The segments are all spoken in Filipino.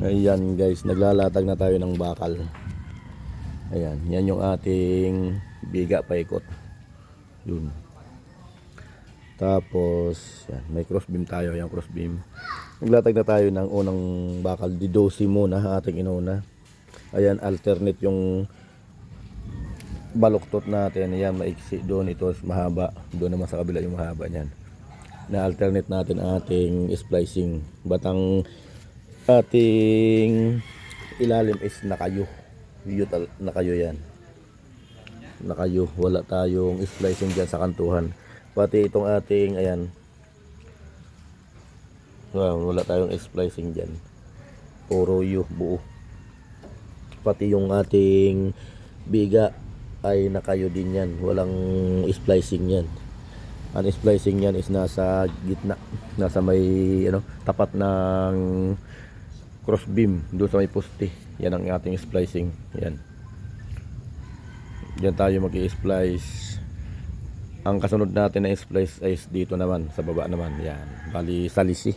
Ayan guys, naglalatag na tayo ng bakal. Ayan, yan yung ating biga paikot. Yun. Tapos, yan, may crossbeam tayo. Ayan, crossbeam. Naglatag na tayo ng unang bakal. Didosi muna, ating inuna. Ayan, alternate yung baluktot natin. Ayan, maiksi. Doon ito mahaba. Doon naman sa kabila yung mahaba niyan. Na-alternate natin ating splicing. Batang ating ilalim is nakayo. Nakayo yan. Nakayo. Wala tayong splicing dyan sa kantuhan. Pati itong ating, ayan. Wala tayong splicing dyan. Puro yu, buo. Pati yung ating biga ay nakayo din yan. Walang splicing yan. Ang splicing yan is nasa gitna. Nasa may tapat ng crossbeam. Doon sa may poste. Yan ang ating splicing. Yan. Diyan tayo mag-i-splice. Ang kasunod natin na splice ay dito naman. Sa baba naman. Yan. Bali salisi.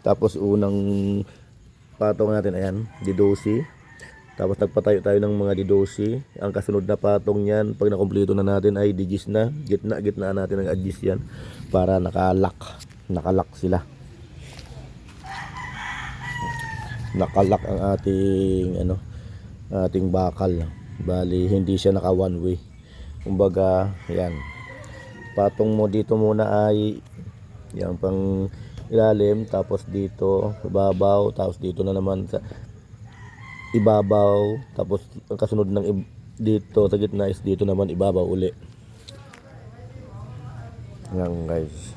Tapos unang patong natin ayan. Didosi. Tapos nagpatayo tayo ng mga didosi. Ang kasunod na patong yan, pag nakompleto na natin ay digis na. Gitna natin ang adjust yan. Para nakalock sila. Nakalock ang ating bakal. Bali, hindi siya naka one way. Kumbaga, yan. Patong mo dito muna ay yan pang ilalim. Tapos dito, ibabaw. Tapos dito na naman sa ibabaw, tapos ang kasunod ng dito sa gitna is dito naman ibabaw uli. Yan guys.